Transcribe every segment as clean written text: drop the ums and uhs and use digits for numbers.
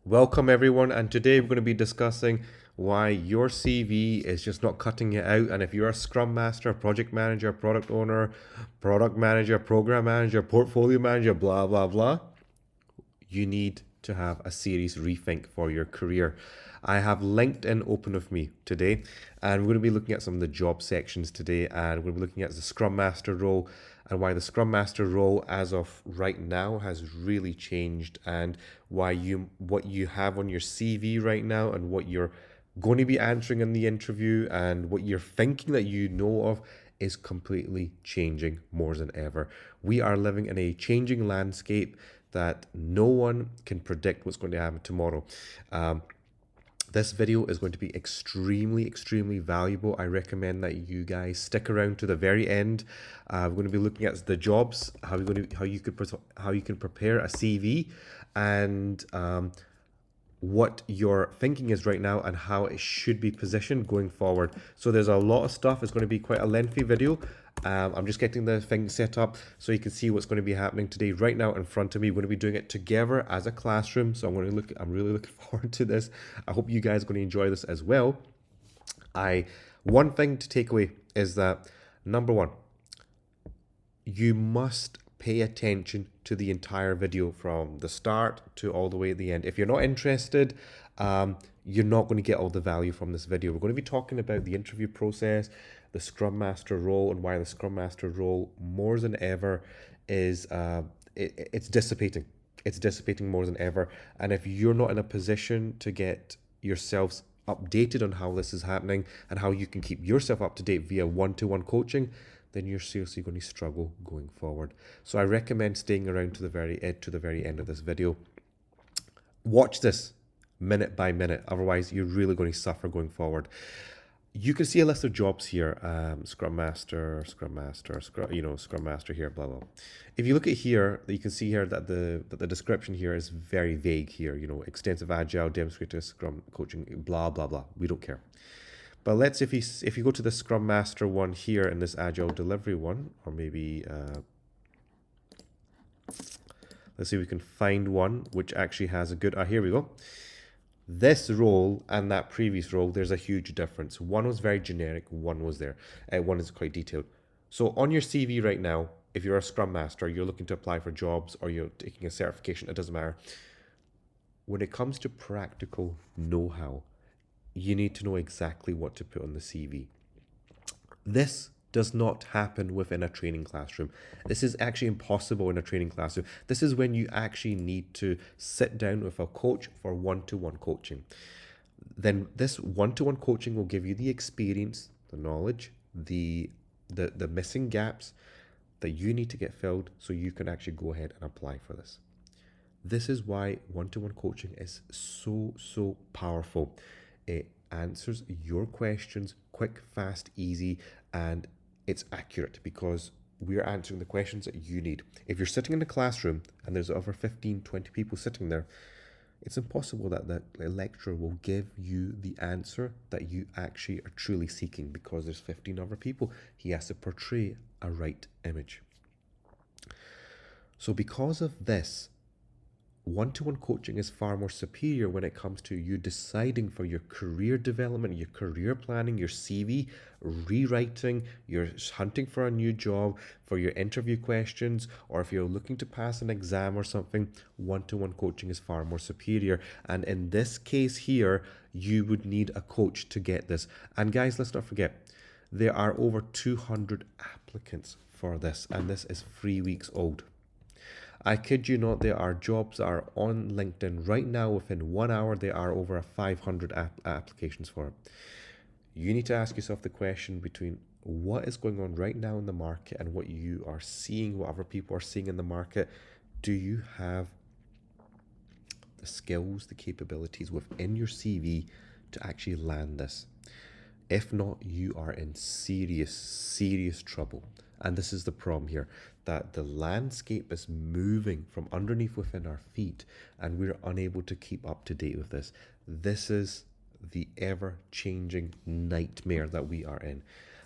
Welcome everyone, and today we're going to be discussing why your CV is just not cutting it out. And if you're a Scrum Master, Project Manager, Product Owner, Product Manager, Program Manager, Portfolio Manager, blah blah blah, you need to have a serious rethink for your career. I have LinkedIn open with me today, and we're going to be looking at some of the job sections today, and we're going to be looking at the Scrum Master role and why the Scrum Master role as of right now has really changed, and why what you have on your CV right now and what you're going to be answering in the interview and what you're thinking that you know of is completely changing more than ever. We are living in a changing landscape that no one can predict what's going to happen tomorrow. This video is going to be extremely valuable. I recommend that you guys stick around to the very end. We're going to be looking at the jobs, how you can prepare a CV, and what your thinking is right now and how it should be positioned going forward. So there's a lot of stuff. It's going to be quite a lengthy video. I'm just getting the thing set up so you can see what's going to be happening today right now in front of me. We're going to be doing it together as a classroom. So I'm really looking forward to this. I hope you guys are going to enjoy this as well. One thing to take away is that number one, you must pay attention to the entire video from the start to all the way at the end. If you're not interested, you're not going to get all the value from this video. We're going to be talking about the interview process, the Scrum Master role, and why the Scrum Master role more than ever is it's dissipating. It's dissipating more than ever. And if you're not in a position to get yourselves updated on how this is happening and how you can keep yourself up to date via one-to-one coaching, then you're seriously going to struggle going forward. So I recommend staying around to the very end of this video. Watch this minute by minute, otherwise you're really going to suffer going forward. You can see a list of jobs here: Scrum Master, Scrum Master here, blah blah. If you look at here, you can see here that the description here is very vague. Here, extensive Agile, demonstrator, Scrum coaching, blah blah blah. We don't care. But if you go to the Scrum Master one here in this Agile delivery one, or maybe let's see if we can find one which actually has a good. Here we go. This role and that previous role, there's a huge difference. One was very generic, one was there. One is quite detailed. So on your CV right now, if you're a Scrum Master, you're looking to apply for jobs or you're taking a certification, it doesn't matter. When it comes to practical know-how, you need to know exactly what to put on the CV. This does not happen within a training classroom. This is actually impossible in a training classroom. This is when you actually need to sit down with a coach for one-to-one coaching. Then this one-to-one coaching will give you the experience, the knowledge, the missing gaps that you need to get filled so you can actually go ahead and apply for this. This is why one-to-one coaching is so powerful. It answers your questions quick, fast, easy, and it's accurate because we're answering the questions that you need. If you're sitting in a classroom and there's over 15, 20 people sitting there, it's impossible that the lecturer will give you the answer that you actually are truly seeking because there's 15 other people. He has to portray a right image. So because of this, one-to-one coaching is far more superior when it comes to you deciding for your career development, your career planning, your CV, rewriting, you're hunting for a new job, for your interview questions, or if you're looking to pass an exam or something, one-to-one coaching is far more superior. And in this case here, you would need a coach to get this. And guys, let's not forget, there are over 200 applicants for this, and this is 3 weeks old. I kid you not, there are jobs that are on LinkedIn right now. Within 1 hour, there are over 500 applications for it. You need to ask yourself the question between what is going on right now in the market and what you are seeing, what other people are seeing in the market. Do you have the skills, the capabilities within your CV to actually land this? If not, you are in serious trouble. And this is the problem here, that the landscape is moving from underneath within our feet and we're unable to keep up to date with this. This is the ever-changing nightmare that we are in.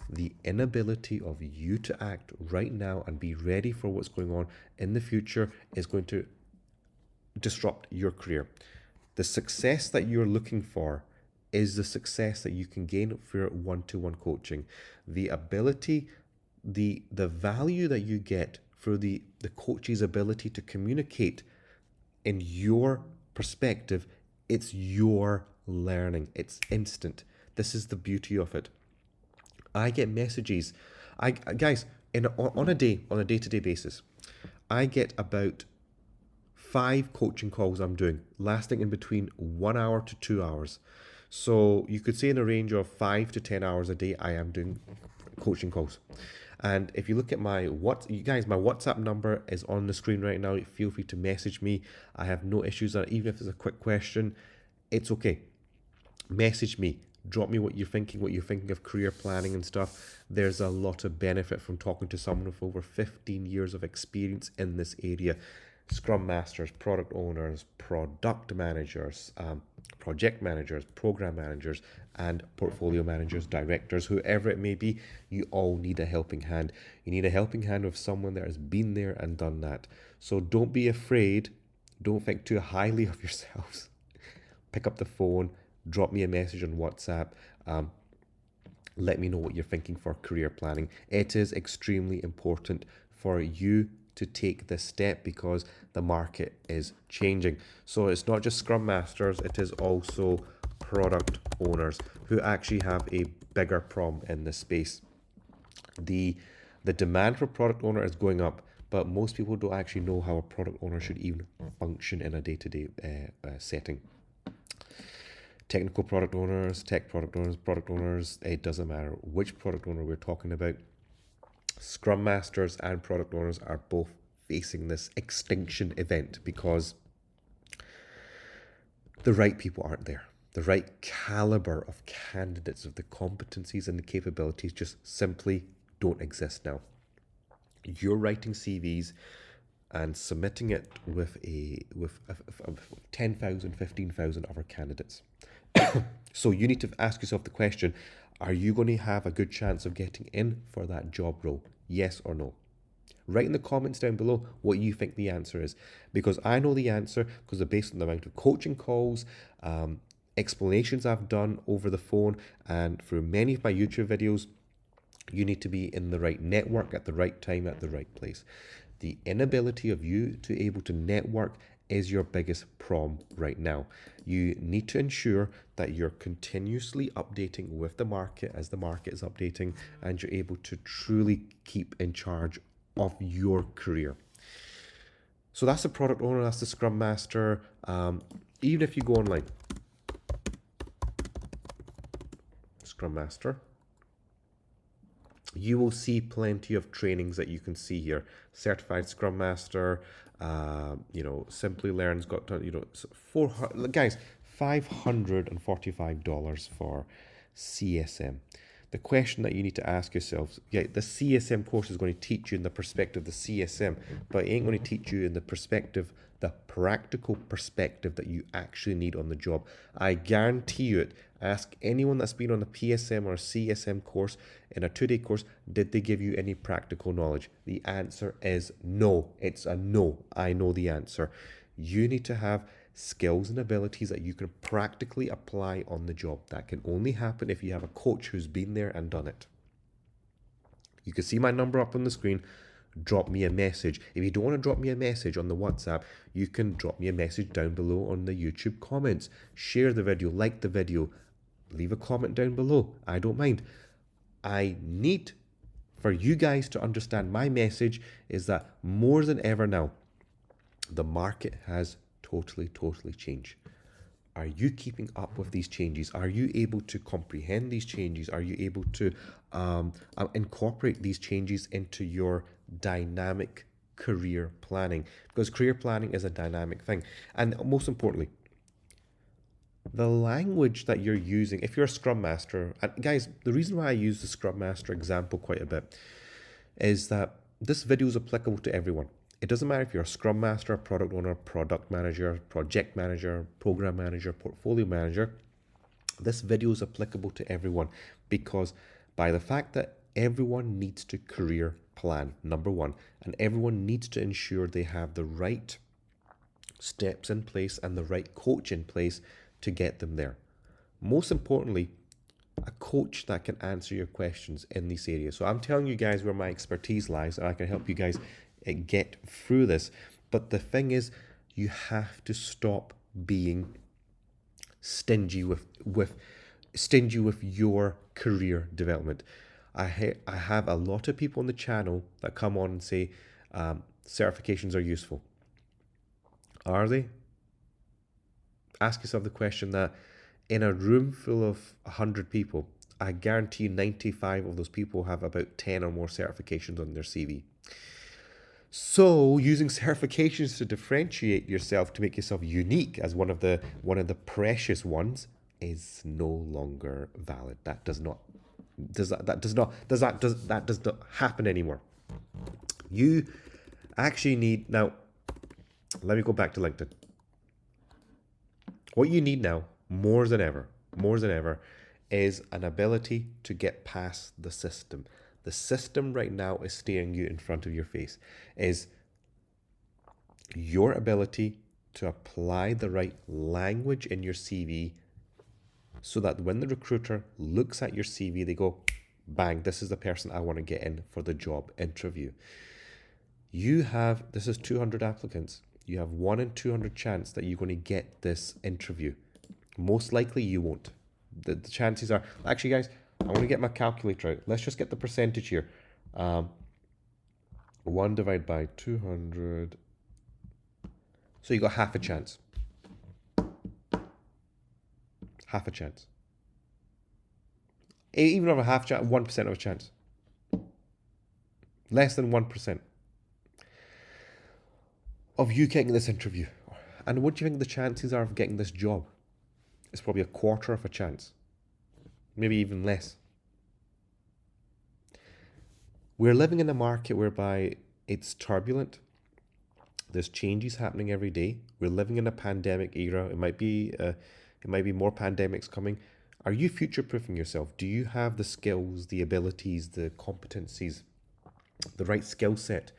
The inability of you to act right now and be ready for what's going on in the future is going to disrupt your career. The success that you're looking for is the success that you can gain through one-to-one coaching. The ability, the value that you get through the coach's ability to communicate in your perspective, it's your learning. It's instant. This is the beauty of it. I get messages. I guys, on a day-to-day basis, I get about 5 coaching calls I'm doing, lasting in between 1 hour to 2 hours. So you could say in a range of 5 to 10 hours a day, I am doing coaching calls. And if you look at my WhatsApp number is on the screen right now. Feel free to message me. I have no issues. Even if it's a quick question, it's okay. Message me. Drop me what you're thinking of career planning and stuff. There's a lot of benefit from talking to someone with over 15 years of experience in this area. Scrum Masters, product owners, product managers, project managers, program managers, and portfolio managers, directors, whoever it may be, you all need a helping hand. You need a helping hand with someone that has been there and done that. So don't be afraid. Don't think too highly of yourselves. Pick up the phone, drop me a message on WhatsApp. Let me know what you're thinking for career planning. It is extremely important for you to take this step because the market is changing. So it's not just Scrum Masters, it is also product owners who actually have a bigger problem in this space. The demand for product owner is going up, but most people don't actually know how a product owner should even function in a day-to-day setting. Technical product owners, tech product owners, it doesn't matter which product owner we're talking about. Scrum Masters and product owners are both facing this extinction event because the right people aren't there. The right caliber of candidates, of the competencies and the capabilities just simply don't exist now. You're writing CVs and submitting it with 10,000, 15,000 other candidates. So you need to ask yourself the question, are you going to have a good chance of getting in for that job role? Yes or no? Write in the comments down below what you think the answer is, because I know the answer because based on the amount of coaching calls, explanations I've done over the phone and through many of my YouTube videos. You need to be in the right network at the right time at the right place. The inability of you to able to network is your biggest problem right now. You need to ensure that you're continuously updating with the market as the market is updating, and you're able to truly keep in charge of your career. So that's the product owner, that's the Scrum Master. Even if you go online, Scrum Master, you will see plenty of trainings that you can see here. Certified Scrum Master, Simply Learn's got, $545 for CSM. The question that you need to ask yourselves, the CSM course is going to teach you in the perspective of the CSM, but it ain't going to teach you in the perspective, the practical perspective that you actually need on the job. I guarantee you it. Ask anyone that's been on a PSM or a CSM course in a 2-day course, did they give you any practical knowledge? The answer is no. It's a no. I know the answer. You need to have skills and abilities that you can practically apply on the job. That can only happen if you have a coach who's been there and done it. You can see my number up on the screen. Drop me a message. If you don't want to drop me a message on the WhatsApp, you can drop me a message down below on the YouTube comments. Share the video, like the video, leave a comment down below. I don't mind. I need for you guys to understand my message is that more than ever now, the market has totally changed. Are you keeping up with these changes? Are you able to comprehend these changes? Are you able to incorporate these changes into your dynamic career planning? Because career planning is a dynamic thing. And most importantly, the language that you're using, if you're a Scrum Master, and guys, the reason why I use the Scrum Master example quite a bit is that this video is applicable to everyone. It doesn't matter if you're a Scrum Master, a product owner, product manager, project manager, program manager, portfolio manager. This video is applicable to everyone because by the fact that everyone needs to career plan, number one, and everyone needs to ensure they have the right steps in place and the right coach in place to get them there. Most importantly, a coach that can answer your questions in these areas. So I'm telling you guys where my expertise lies, and I can help you guys get through this. But the thing is, you have to stop being stingy with your career development. I have a lot of people on the channel that come on and say certifications are useful. Are they? Ask yourself the question that in a room full of 100 people, I guarantee you 95 of those people have about 10 or more certifications on their CV. So using certifications to differentiate yourself, to make yourself unique as one of the precious ones, is no longer valid. That does not happen anymore. You actually need, now let me go back to LinkedIn. What you need now, more than ever, is an ability to get past the system. The system right now is staring you in front of your face. Is your ability to apply the right language in your CV so that when the recruiter looks at your CV, they go, bang, this is the person I want to get in for the job interview. This is 200 applicants. You have 1 in 200 chance that you're going to get this interview. Most likely you won't. The chances are, actually guys, I want to get my calculator out. Let's just get the percentage here. 1 divided by 200. So you got half a chance. Half a chance. Even of a half chance, 1% of a chance. Less than 1% of you getting this interview. And what do you think the chances are of getting this job? It's probably a quarter of a chance. Maybe even less. We're living in a market whereby it's turbulent. There's changes happening every day. We're living in a pandemic era. It might be more pandemics coming. Are you future-proofing yourself? Do you have the skills, the abilities, the competencies, the right skill set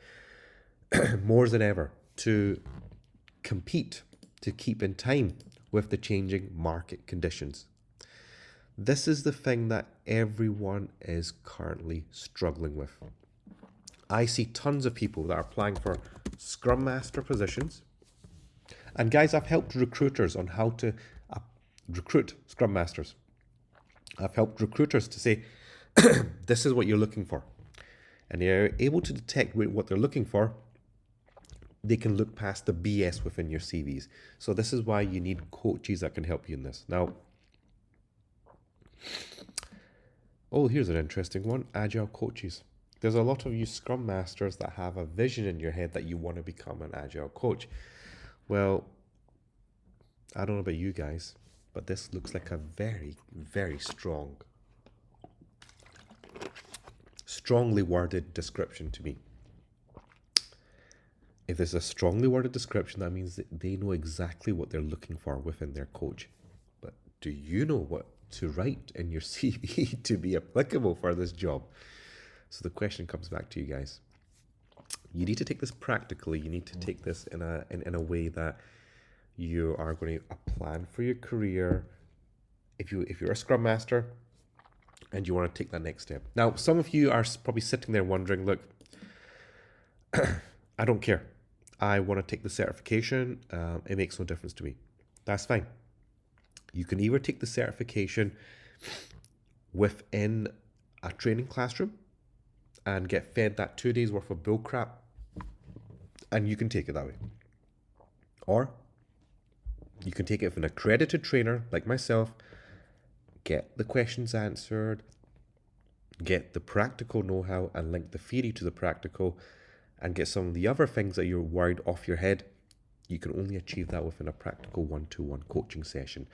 more than ever to compete, to keep in time with the changing market conditions? This is the thing that everyone is currently struggling with. I see tons of people that are applying for Scrum Master positions. And guys, I've helped recruiters on how to recruit Scrum Masters. I've helped recruiters to say, this is what you're looking for. And they're able to detect what they're looking for. They can look past the BS within your CVs. So this is why you need coaches that can help you in this. Now, here's an interesting one. Agile coaches. There's a lot of you Scrum Masters that have a vision in your head that you want to become an Agile coach. Well, I don't know about you guys, but this looks like a very, very strongly worded description to me. If there's a strongly worded description, that means that they know exactly what they're looking for within their coach. But do you know what to write in your CV to be applicable for this job? So the question comes back to you guys. You need to take this practically. You need to take this in a way that you are going to plan for your career. If you're a Scrum Master and you want to take that next step. Now, some of you are probably sitting there wondering, look, I don't care. I want to take the certification. It makes no difference to me. That's fine. You can either take the certification within a training classroom and get fed that 2 days worth of bull crap, and you can take it that way. Or you can take it from an accredited trainer like myself, get the questions answered, get the practical know-how and link the theory to the practical, and get some of the other things that you're worried off your head. You can only achieve that within a practical one-to-one coaching session.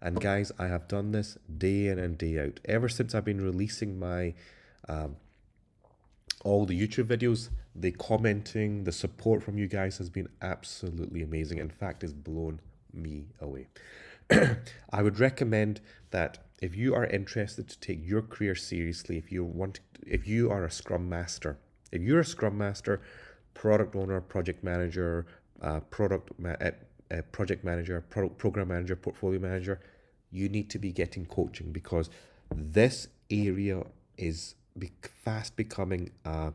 And guys, I have done this day in and day out. Ever since I've been releasing my all the YouTube videos, the commenting, the support from you guys has been absolutely amazing. In fact, it's blown me away. I would recommend that if you are interested to take your career seriously, if you are a Scrum Master, if you're a Scrum Master, product owner, project manager, project manager, program manager, portfolio manager, you need to be getting coaching, because this area is fast becoming a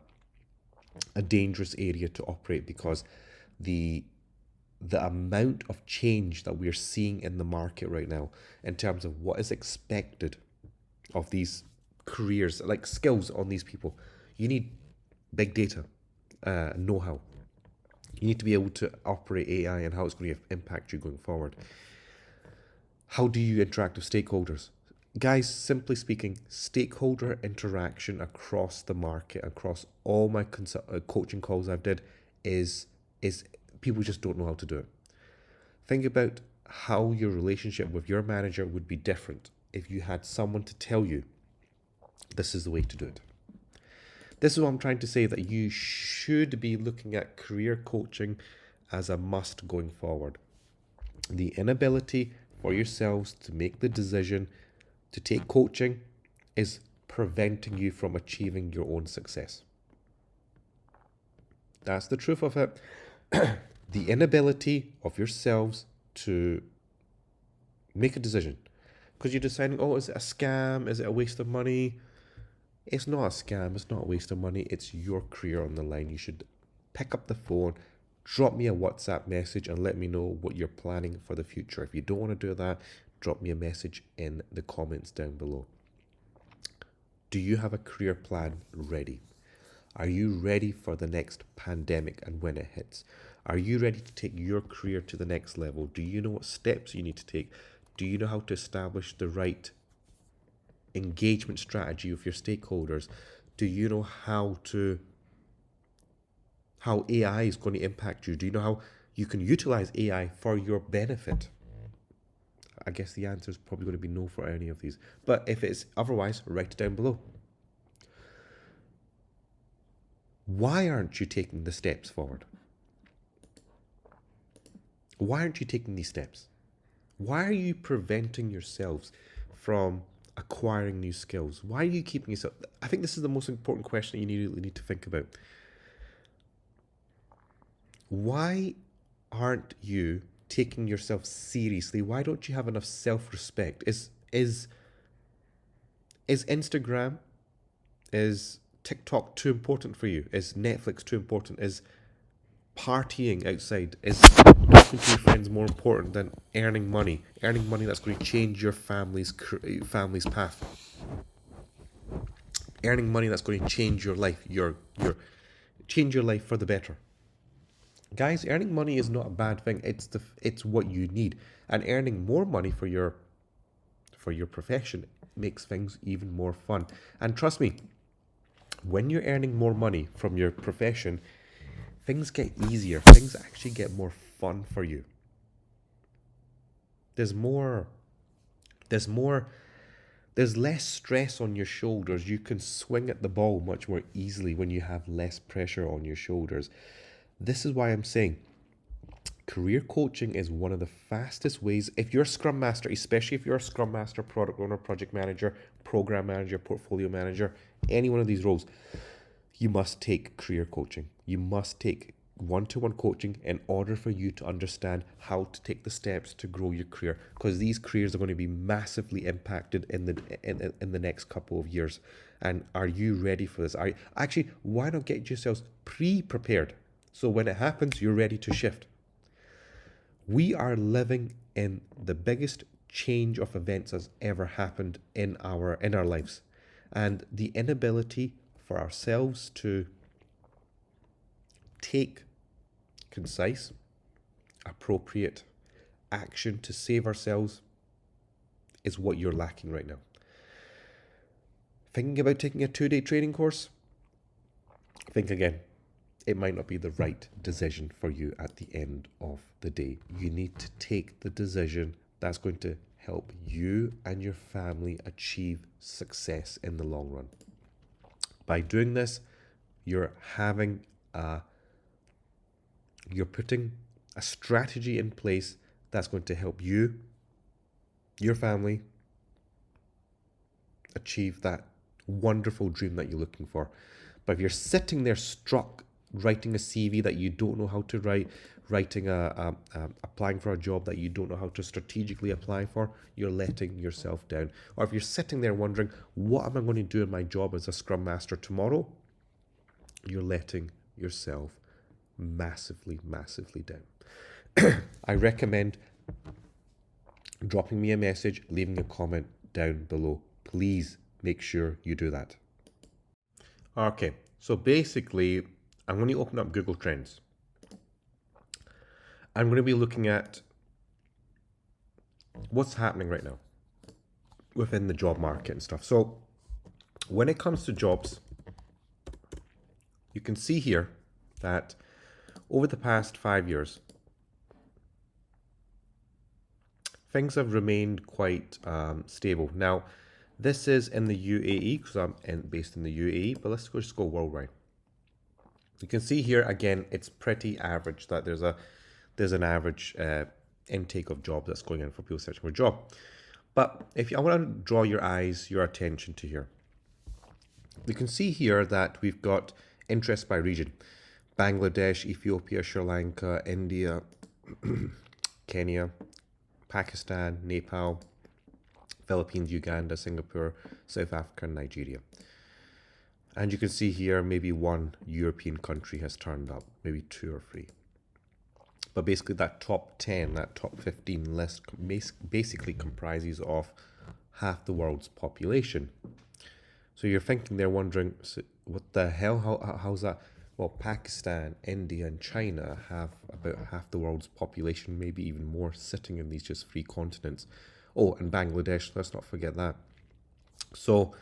dangerous area to operate, because the amount of change that we're seeing in the market right now in terms of what is expected of these careers, like skills on these people. You need big data, know-how. You need to be able to operate AI and how it's going to impact you going forward. How do you interact with stakeholders? Guys, simply speaking, stakeholder interaction across the market, across all my coaching calls I've did, is people just don't know how to do it. Think about how your relationship with your manager would be different if you had someone to tell you this is the way to do it. This is what I'm trying to say, that you should be looking at career coaching as a must going forward. The inability for yourselves to make the decision to take coaching is preventing you from achieving your own success. That's the truth of it. The inability of yourselves to make a decision, because you're deciding, oh, is it a scam? Is it a waste of money? It's not a scam. It's not a waste of money. It's your career on the line. You should pick up the phone, drop me a WhatsApp message and let me know what you're planning for the future. If you don't want to do that, drop me a message in the comments down below. Do you have a career plan ready? Are you ready for the next pandemic and when it hits? Are you ready to take your career to the next level? Do you know what steps you need to take? Do you know how to establish the right engagement strategy with your stakeholders? Do you know how AI is going to impact you? Do you know how you can utilize AI for your benefit? I guess the answer is probably going to be no for any of these. But if it's otherwise, write it down below. Why aren't you taking the steps forward? Why aren't you taking these steps? Why are you preventing yourselves from acquiring new skills? Why are you keeping yourself? I think this is the most important question that you need to think about. Why aren't you taking yourself seriously? Why don't you have enough self-respect? Is Instagram, is TikTok too important for you? Is Netflix too important? Is partying outside, is talking to your friends more important than earning money? Earning money that's going to change your family's path. Earning money that's going to change your life, change your life for the better. Guys, earning money is not a bad thing. It's what you need, and earning more money for your profession makes things even more fun. And trust me, when you're earning more money from your profession, things get easier. Things actually get more fun for you. There's less stress on your shoulders. You can swing at the ball much more easily when you have less pressure on your shoulders. This is why I'm saying career coaching is one of the fastest ways. If you're a Scrum Master, especially if you're a Scrum Master, product owner, project manager, program manager, portfolio manager, any one of these roles, you must take career coaching. You must take one-to-one coaching in order for you to understand how to take the steps to grow your career, because these careers are going to be massively impacted in the next couple of years. And are you ready for this? Why not get yourselves pre-prepared so when it happens, you're ready to shift? We are living in the biggest change of events has ever happened in our lives, and the inability for ourselves to take concise, appropriate action to save ourselves is what you're lacking right now. Thinking about taking a 2-day training course? Think again. It might not be the right decision for you at the end of the day. You need to take the decision that's going to help you and your family achieve success in the long run. By doing this, you're putting a strategy in place that's going to help you, your family, achieve that wonderful dream that you're looking for. But if you're sitting there stuck writing a CV that you don't know how to write, applying for a job that you don't know how to strategically apply for, you're letting yourself down. Or if you're sitting there wondering, what am I going to do in my job as a Scrum Master tomorrow? You're letting yourself massively, massively down. I recommend dropping me a message, leaving a comment down below. Please make sure you do that. Okay, so basically, I'm going to open up Google Trends. I'm going to be looking at what's happening right now within the job market and stuff. So when it comes to jobs, you can see here that over the past 5 years, things have remained quite stable. Now, this is in the UAE because I'm based in the UAE, but let's just go worldwide. You can see here again, it's pretty average that there's an average intake of jobs that's going in for people searching for a job. But I want to draw your attention to here. You can see here that we've got interest by region: Bangladesh, Ethiopia, Sri Lanka, India, Kenya, Pakistan, Nepal, Philippines, Uganda, Singapore, South Africa, and Nigeria. And you can see here maybe one European country has turned up, maybe 2 or 3. But basically that top 10, that top 15 list basically comprises of half the world's population. So you're thinking they're wondering, what the hell, how's that? Well, Pakistan, India, and China have about half the world's population, maybe even more, sitting in these just 3 continents. Oh, and Bangladesh, let's not forget that. So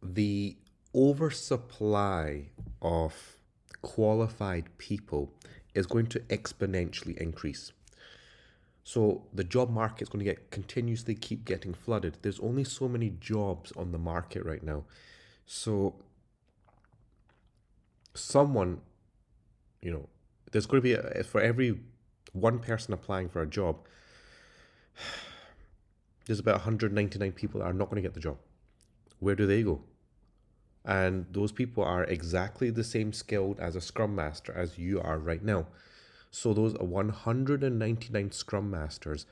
the oversupply of qualified people is going to exponentially increase. So the job market is going to continuously keep getting flooded. There's only so many jobs on the market right now. So someone, there's going to be, for every one person applying for a job, there's about 199 people that are not going to get the job. Where do they go? And those people are exactly the same skilled as a Scrum Master as you are right now. So those 199 Scrum Masters,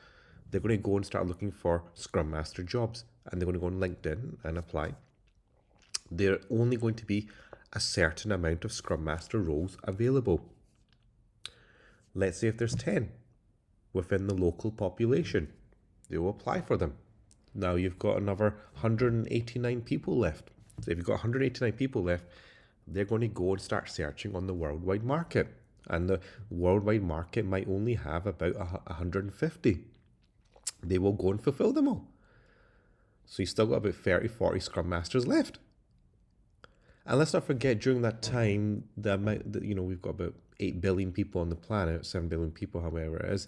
they're going to go and start looking for Scrum Master jobs. And they're going to go on LinkedIn and apply. There are only going to be a certain amount of Scrum Master roles available. Let's say if there's 10 within the local population, they will apply for them. Now you've got another 189 people left. So if you've got 189 people left, they're going to go and start searching on the worldwide market. And the worldwide market might only have about 150. They will go and fulfill them all. So you still got about 30, 40 Scrum Masters left. And let's not forget, during that time, we've got about 8 billion people on the planet, 7 billion people, however it is.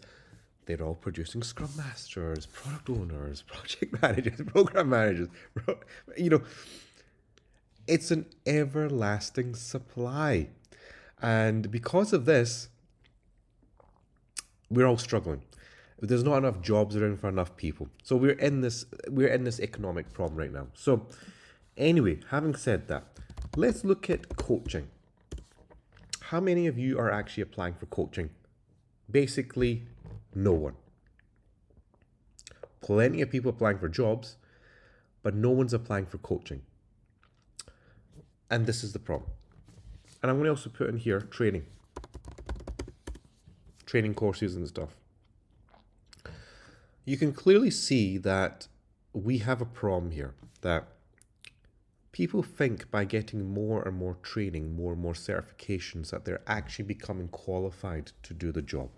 They're all producing Scrum Masters, product owners, project managers, program managers. It's an everlasting supply. And because of this, we're all struggling. There's not enough jobs around for enough people. So we're in this economic problem right now. So anyway, having said that, let's look at coaching. How many of you are actually applying for coaching? Basically, no one. Plenty of people applying for jobs, but no one's applying for coaching. And this is the problem. And I'm going to also put in here training courses and stuff. You can clearly see that we have a problem here, that people think by getting more and more training, more and more certifications, that they're actually becoming qualified to do the job.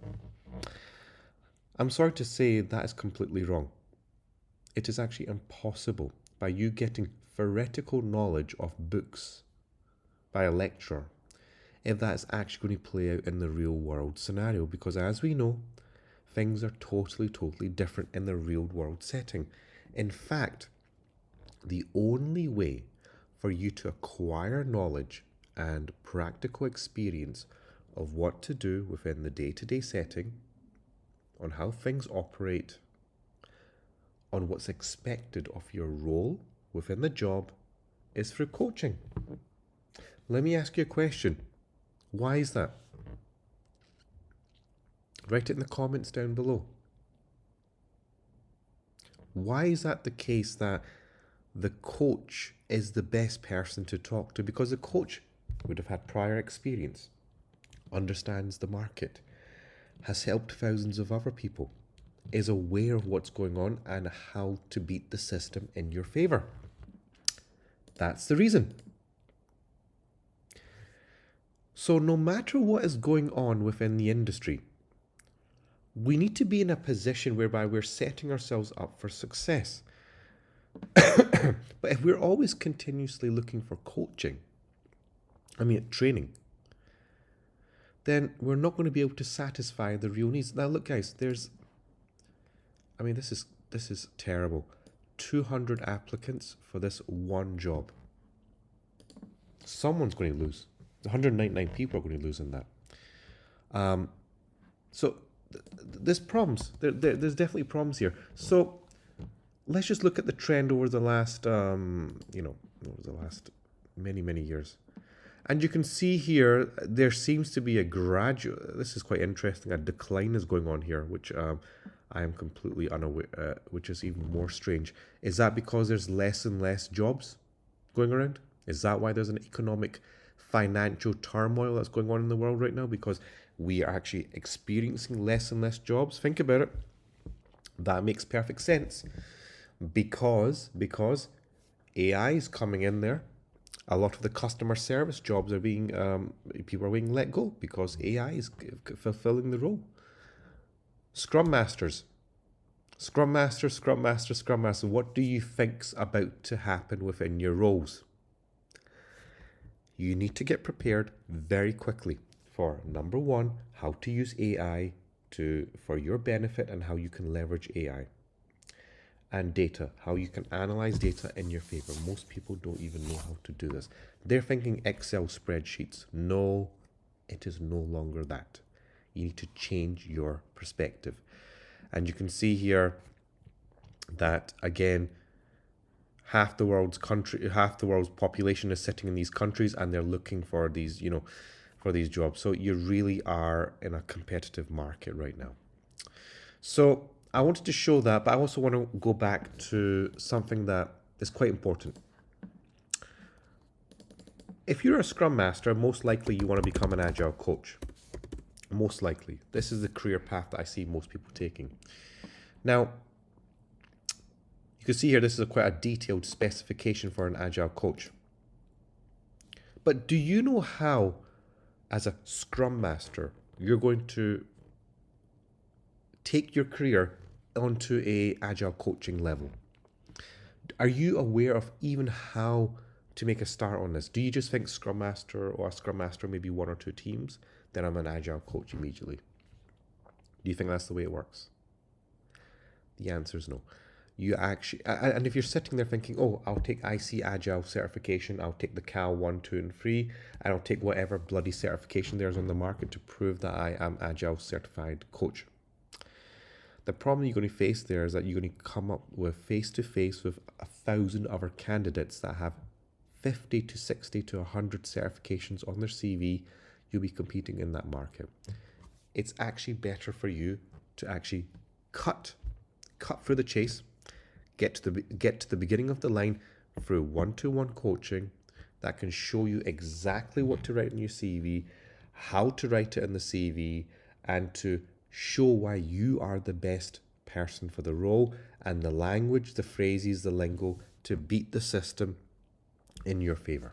I'm sorry to say that is completely wrong. It is actually impossible by you getting theoretical knowledge of books by a lecturer if that is actually going to play out in the real world scenario, because as we know, things are totally different in the real world setting. In fact, the only way for you to acquire knowledge and practical experience of what to do within the day-to-day setting, on how things operate, on what's expected of your role within the job, is through coaching. Let me ask you a question. Why is that? Write it in the comments down below. Why is that the case that the coach is the best person to talk to? Because the coach would have had prior experience, understands the market, has helped thousands of other people, is aware of what's going on and how to beat the system in your favor. That's the reason. So no matter what is going on within the industry, we need to be in a position whereby we're setting ourselves up for success. But if we're always continuously looking for training, then we're not going to be able to satisfy the real needs. Now look guys, this is terrible. 200 applicants for this one job. Someone's going to lose. 199 people are going to lose in that. There's problems. There's definitely problems here. So let's just look at the trend over the last, many years. And you can see here, there seems to be a gradual, this is quite interesting, a decline is going on here, which I am completely unaware, which is even more strange. Is that because there's less and less jobs going around? Is that why there's an economic, financial turmoil that's going on in the world right now? Because we are actually experiencing less and less jobs? Think about it. That makes perfect sense. Because AI is coming in there. A lot of the customer service jobs are being, people are being let go because AI is fulfilling the role. Scrum Masters. What do you think's about to happen within your roles? You need to get prepared very quickly for, number one, how to use AI for your benefit and how you can leverage AI. And data, how you can analyze data in your favor. Most people don't even know how to do this. They're thinking Excel spreadsheets. No, it is no longer that. You need to change your perspective. And you can see here that, again, half the world's population is sitting in these countries and they're looking for these, for these jobs. So you really are in a competitive market right now. So I wanted to show that, but I also want to go back to something that is quite important. If you're a Scrum Master, most likely you want to become an Agile coach. Most likely. This is the career path that I see most people taking. Now, you can see here, this is quite a detailed specification for an Agile coach. But do you know how, as a Scrum Master, you're going to take your career onto a Agile coaching level? Are you aware of even how to make a start on this? Do you just think Scrum Master or a Scrum Master, maybe one or two teams, then I'm an Agile coach immediately? Do you think that's the way it works? The answer is no. You actually, and if you're sitting there thinking, oh, I'll take IC Agile certification, I'll take the CAL 1, 2, and 3, and I'll take whatever bloody certification there's on the market to prove that I am Agile certified coach. The problem you're going to face there is that you're going to come up with face-to-face with 1,000 other candidates that have 50 to 60 to 100 certifications on their CV. You'll be competing in that market. It's actually better for you to actually cut through the chase, get to the beginning of the line through one-to-one coaching that can show you exactly what to write in your CV, how to write it in the CV, and to show why you are the best person for the role and the language, the phrases, the lingo to beat the system in your favor.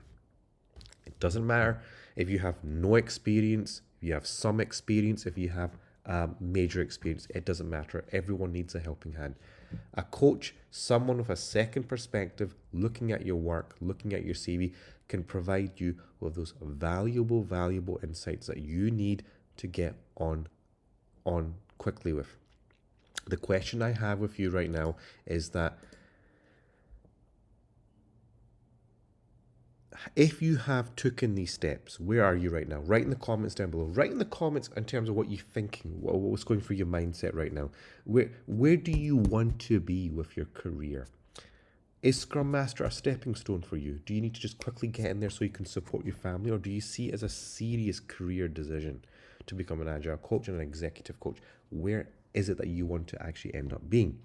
It doesn't matter if you have no experience, if you have some experience, if you have major experience, it doesn't matter. Everyone needs a helping hand. A coach, someone with a second perspective, looking at your work, looking at your CV, can provide you with those valuable insights that you need to get on quickly with. The question I have with you right now is that if you have taken these steps, where are you right now? Write in the comments down below. Write in the comments in terms of what you're thinking, what's going through your mindset right now. Where do you want to be with your career? Is Scrum Master a stepping stone for you? Do you need to just quickly get in there so you can support your family, or do you see it as a serious career decision to become an Agile coach and an executive coach? Where is it that you want to actually end up being?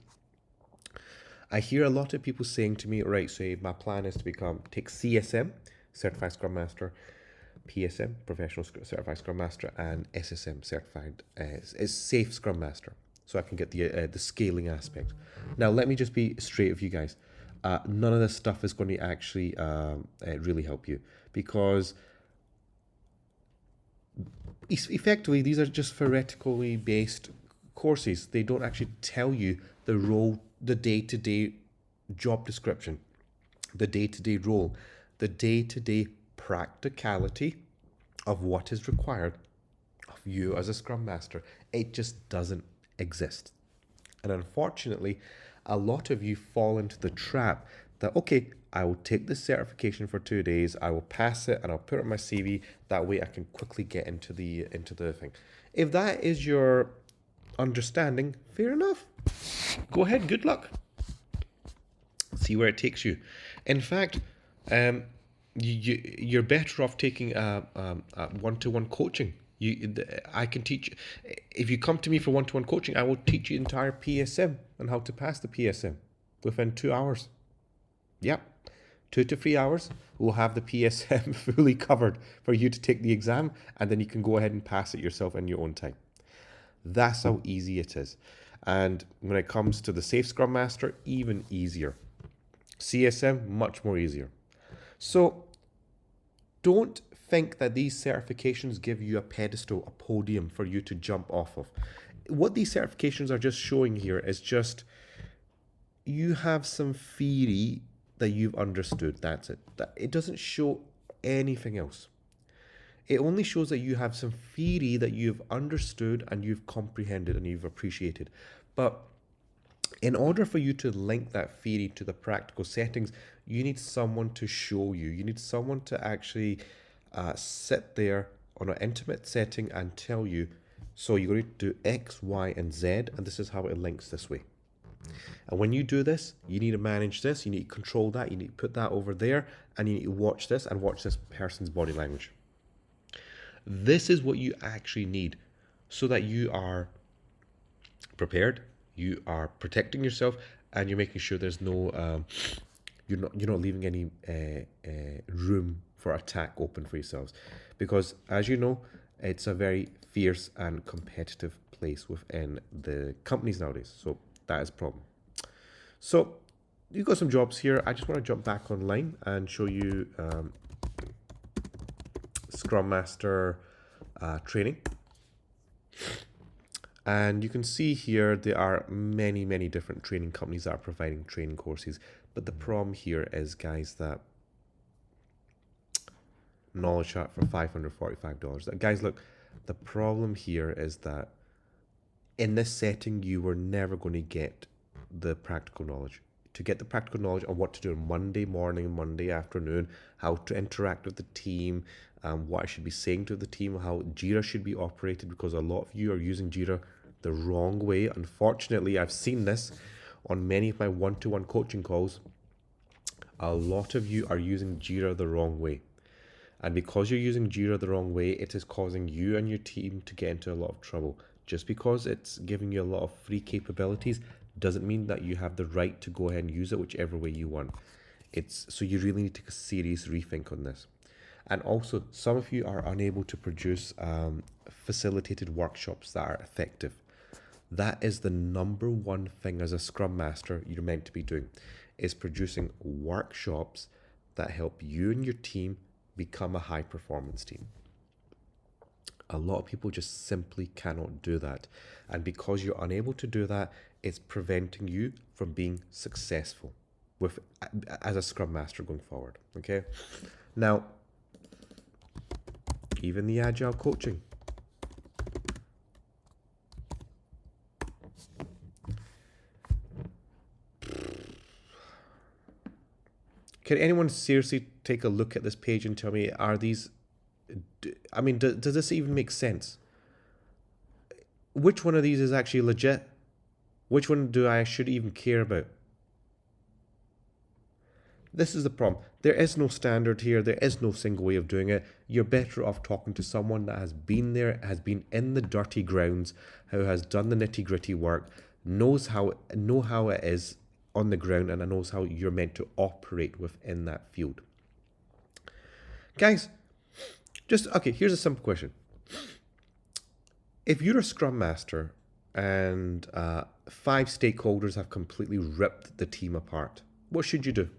I hear a lot of people saying to me, right, so my plan is to take CSM, Certified Scrum Master, PSM, Professional Certified Scrum Master, and SSM, Certified is Safe Scrum Master, so I can get the scaling aspect. Now, let me just be straight with you guys. None of this stuff is going to actually really help you, because effectively these are just theoretically based courses. They don't actually tell you the role, the day-to-day job description, the day-to-day role, the day-to-day practicality of what is required of you as a Scrum Master. It just doesn't exist. And unfortunately, a lot of you fall into the trap that, okay, I will take this certification for 2 days, I will pass it, and I'll put it on my CV. That way I can quickly get into the thing. If that is your understanding, fair enough. Go ahead, good luck. See where it takes you. In fact, you're better off taking one-to-one coaching. I can teach. If you come to me for one-to-one coaching, I will teach you the entire PSM and how to pass the PSM within 2 hours. Yep, 2 to 3 hours. We'll have the PSM fully covered for you to take the exam, and then you can go ahead and pass it yourself in your own time. That's how easy it is. And when it comes to the Safe Scrum Master, even easier. CSM, much more easier. So don't think that these certifications give you a pedestal, a podium for you to jump off of. What these certifications are just showing here is just you have some theory that you've understood. That's it. It doesn't show anything else. It only shows that you have some theory that you've understood and you've comprehended and you've appreciated. But in order for you to link that theory to the practical settings, you need someone to show you. You need someone to actually sit there on an intimate setting and tell you, so you're going to do X, Y, and Z, and this is how it links this way. And when you do this, you need to manage this, you need to control that, you need to put that over there, and you need to watch this and watch this person's body language. This is what you actually need so that you are prepared, you are protecting yourself, and you're making sure there's no, you're not leaving any room for attack open for yourselves. Because as you know, it's a very fierce and competitive place within the companies nowadays. So that is a problem. So you've got some jobs here. I just want to jump back online and show you Scrum Master Training. And you can see here there are many, many different training companies that are providing training courses. But the problem here is, guys, that knowledge chat for $545. Guys, look, the problem here is that in this setting, you were never going to get the practical knowledge. To get the practical knowledge on what to do on Monday morning, Monday afternoon, how to interact with the team, what I should be saying to the team, how Jira should be operated, because a lot of you are using Jira the wrong way. Unfortunately, I've seen this on many of my one-to-one coaching calls. A lot of you are using Jira the wrong way. And because you're using Jira the wrong way, it is causing you and your team to get into a lot of trouble. Just because it's giving you a lot of free capabilities doesn't mean that you have the right to go ahead and use it whichever way you want. So you really need to take a serious rethink on this. And also, some of you are unable to produce facilitated workshops that are effective. That is the number one thing as a Scrum Master you're meant to be doing, is producing workshops that help you and your team become a high performance team. A lot of people just simply cannot do that. And because you're unable to do that, it's preventing you from being successful as a Scrum Master going forward. Okay? Now, even the Agile coaching. Can anyone seriously take a look at this page and tell me, are these, I mean, does this even make sense? Which one of these is actually legit? Which one do I should even care about? This is the problem. There is no standard here. There is no single way of doing it. You're better off talking to someone that has been there, has been in the dirty grounds, who has done the nitty gritty work, know how it is on the ground, and knows how you're meant to operate within that field. Guys, here's a simple question. If you're a Scrum Master and 5 stakeholders have completely ripped the team apart, what should you do?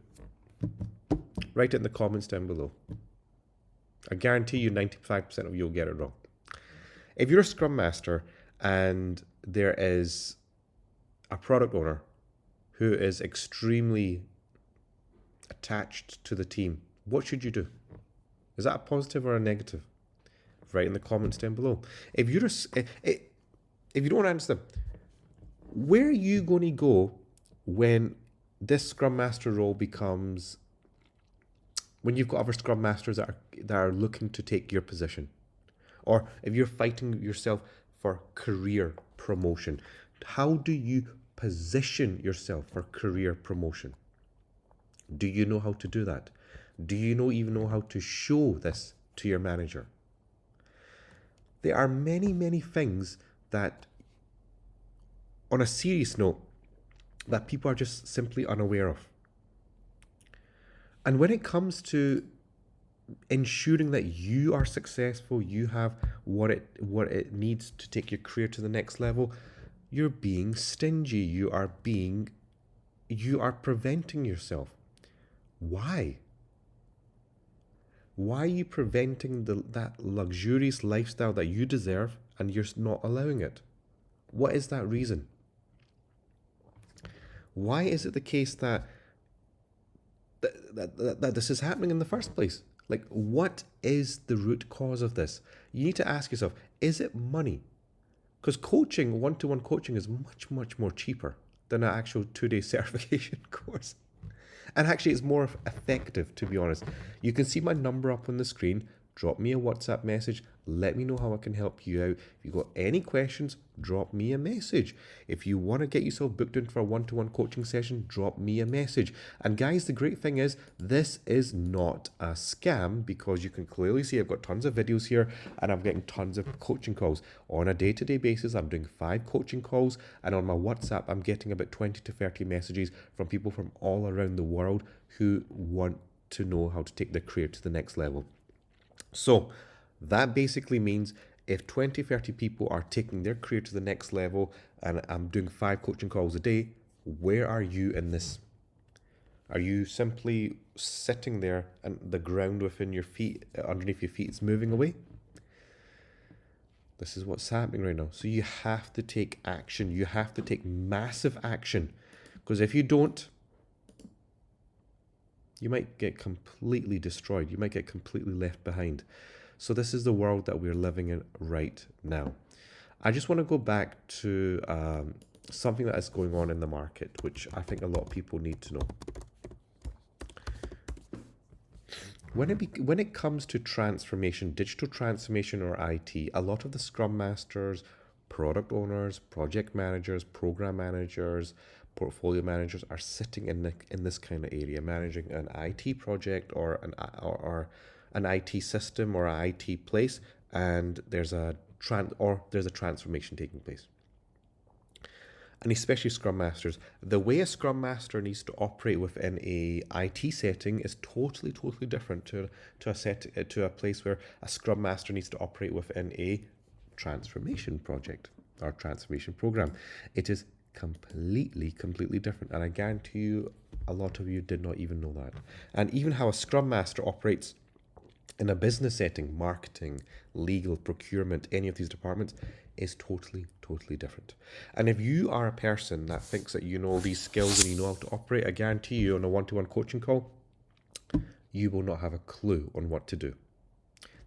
Write it in the comments down below. I guarantee you 95% of you will get it wrong. If you're a Scrum Master and there is a product owner who is extremely attached to the team, what should you do? Is that a positive or a negative? Write in the comments down below. If you don't answer them, where are you going to go when this Scrum Master role becomes, when you've got other Scrum Masters that are looking to take your position? Or if you're fighting yourself for career promotion, how do you position yourself for career promotion? Do you know how to do that? Do you even know how to show this to your manager? There are many, many things that, on a serious note, that people are just simply unaware of. And when it comes to ensuring that you are successful, you have what it needs to take your career to the next level, you're being stingy. You are preventing yourself. Why? Why are you preventing that luxurious lifestyle that you deserve and you're not allowing it? What is that reason? Why is it the case that this is happening in the first place? Like, what is the root cause of this? You need to ask yourself, is it money? Because coaching, one-to-one coaching, is much, much more cheaper than an actual 2-day certification course. And actually, it's more effective, to be honest. You can see my number up on the screen. Drop me a WhatsApp message. Let me know how I can help you out. If you've got any questions, drop me a message. If you want to get yourself booked in for a one-to-one coaching session, drop me a message. And guys, the great thing is, this is not a scam, because you can clearly see I've got tons of videos here and I'm getting tons of coaching calls. On a day-to-day basis, I'm doing 5 coaching calls, and on my WhatsApp, I'm getting about 20 to 30 messages from people from all around the world who want to know how to take their career to the next level. So that basically means if 20, 30 people are taking their career to the next level, and I'm doing 5 coaching calls a day, where are you in this? Are you simply sitting there and the ground within your feet, underneath your feet, is moving away? This is what's happening right now. So you have to take action. You have to take massive action, because if you don't, you might get completely destroyed. You might get completely left behind. So this is the world that we're living in right now. I just want to go back to something that is going on in the market, which I think a lot of people need to know. When it comes to transformation, digital transformation or IT, a lot of the Scrum Masters, product owners, project managers, program managers, portfolio managers are sitting in this kind of area, managing an IT project or an IT system or an IT place, and there's a transformation taking place. And especially Scrum Masters, the way a Scrum Master needs to operate within a IT setting is totally different to a place where a Scrum Master needs to operate within a transformation project or transformation program. It is completely different, and I guarantee you a lot of you did not even know that. And even how a Scrum Master operates in a business setting, marketing, legal, procurement, any of these departments, is totally different. And if you are a person that thinks that you know these skills and you know how to operate, I guarantee you on a one-to-one coaching call, you will not have a clue on what to do.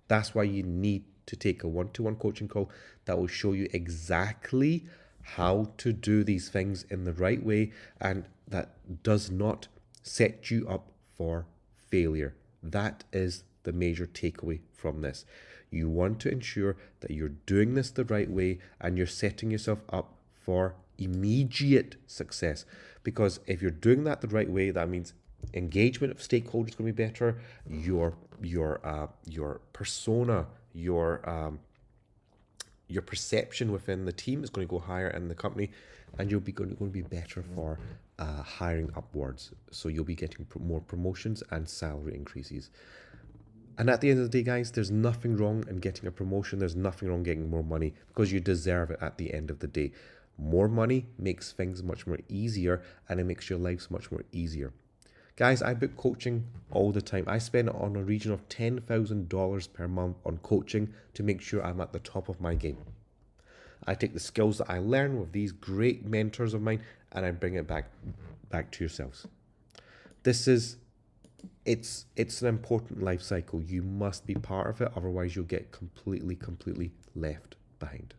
That's why you need to take a one-to-one coaching call that will show you exactly how to do these things in the right way, and that does not set you up for failure. That is the major takeaway from this. You want to ensure that you're doing this the right way and you're setting yourself up for immediate success. Because if you're doing that the right way, that means engagement of stakeholders is going to be better. Your persona, your perception within the team is going to go higher in the company, and you'll be going to be better for hiring upwards. So you'll be getting more promotions and salary increases. And at the end of the day, guys, there's nothing wrong in getting a promotion. There's nothing wrong getting more money, because you deserve it at the end of the day. More money makes things much more easier, and it makes your lives much more easier. Guys, I book coaching all the time. I spend on a region of $10,000 per month on coaching to make sure I'm at the top of my game. I take the skills that I learn with these great mentors of mine, and I bring it back to yourselves. It's an important life cycle. You must be part of it, otherwise you'll get completely left behind.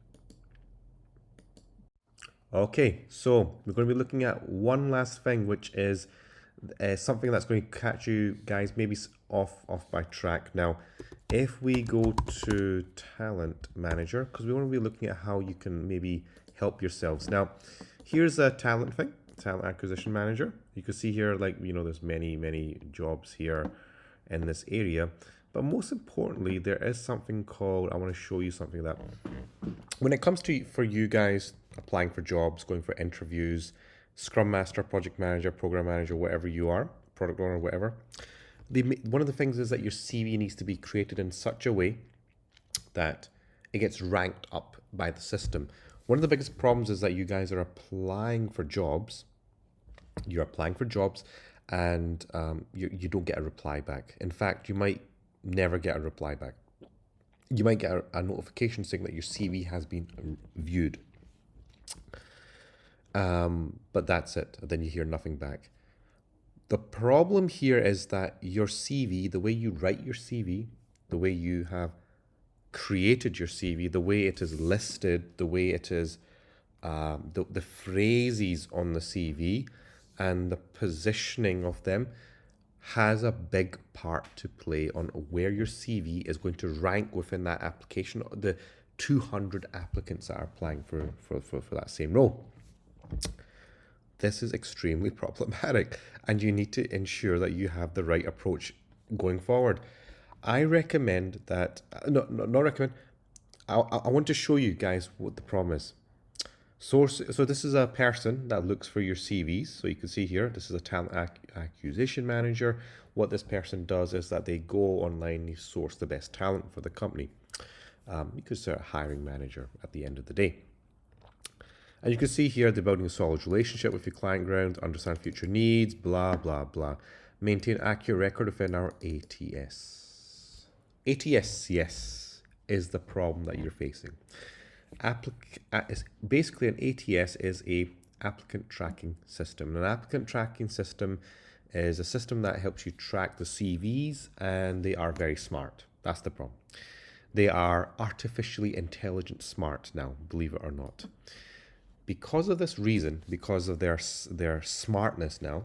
Okay, so we're going to be looking at one last thing, which is something that's going to catch you guys maybe off by track. Now, if we go to Talent Manager, because we want to be looking at how you can maybe help yourselves. Now, here's a talent thing, Talent Acquisition Manager. You can see here, like, there's many jobs here in this area. But most importantly, there is something called, I want to show you something that when it comes to, for you guys applying for jobs, going for interviews, Scrum Master, Project Manager, Program Manager, whatever you are, Product Owner, whatever, one of the things is that your CV needs to be created in such a way that it gets ranked up by the system. One of the biggest problems is that you guys are applying for jobs. You're applying for jobs and you don't get a reply back. In fact, you might never get a reply back. You might get a notification saying that your CV has been viewed. But that's it. Then you hear nothing back. The problem here is that your CV, the way you write your CV, the way you have created your CV, the way it is listed, the way it is, the phrases on the CV and the positioning of them has a big part to play on where your CV is going to rank within that application, the 200 applicants that are applying for that same role. This is extremely problematic, and you need to ensure that you have the right approach going forward. I recommend that, not recommend, I want to show you guys what the problem is. So this is a person that looks for your CVs. So you can see here, this is a talent acquisition manager. What this person does is that they go online, they source the best talent for the company. You could say a hiring manager at the end of the day. And you can see here, they're building a solid relationship with your client ground, understand future needs, blah, blah, blah. Maintain accurate record within our ATS. ATS, yes, is the problem that you're facing. Basically, an ATS is a applicant tracking system. An applicant tracking system is a system that helps you track the CVs, and they are very smart. That's the problem. They are artificially intelligent smart now, believe it or not. Because of this reason, because of their smartness now,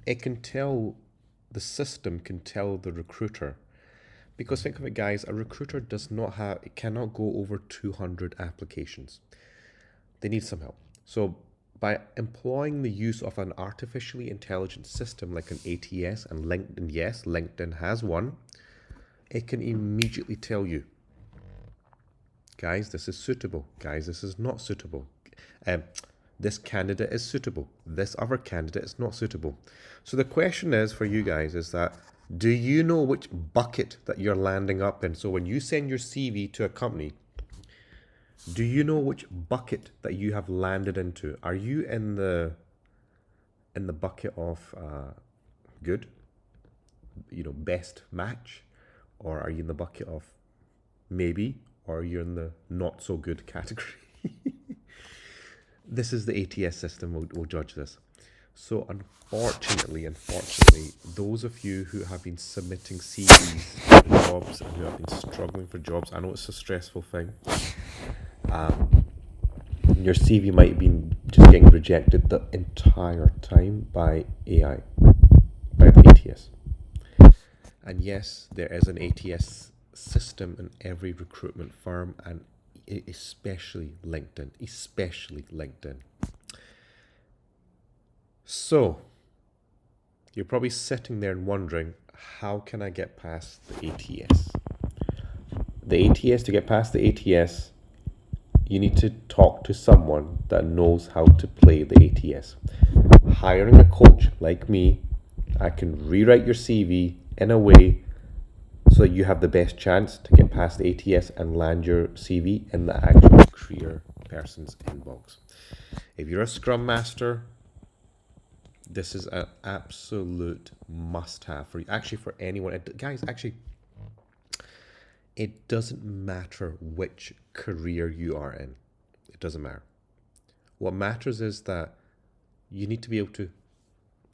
the system can tell the recruiter. Because think of it, guys, a recruiter cannot go over 200 applications. They need some help. So by employing the use of an artificially intelligent system like an ATS and LinkedIn, yes, LinkedIn has one, it can immediately tell you, guys, this is suitable. Guys, this is not suitable. This candidate is suitable. This other candidate is not suitable. So the question is for you guys is that, do you know which bucket that you're landing up in? So when you send your CV to a company, do you know which bucket that you have landed into? Are you in the bucket of good, best match, or are you in the bucket of maybe, or are you in the not so good category? This is the ATS system will judge this. So unfortunately, those of you who have been submitting CVs for jobs and who have been struggling for jobs, I know it's a stressful thing. Your CV might have been just getting rejected the entire time by AI, by the ATS. And yes, there is an ATS system in every recruitment firm, and especially LinkedIn. So, you're probably sitting there and wondering, how can I get past the ATS? The ATS, to get past the ATS, you need to talk to someone that knows how to play the ATS. Hiring a coach like me, I can rewrite your CV in a way so that you have the best chance to get past the ATS and land your CV in the actual career person's inbox. If you're a Scrum Master, this is an absolute must-have for you. Actually, for anyone, guys. Actually, it doesn't matter which career you are in. It doesn't matter. What matters is that you need to be able to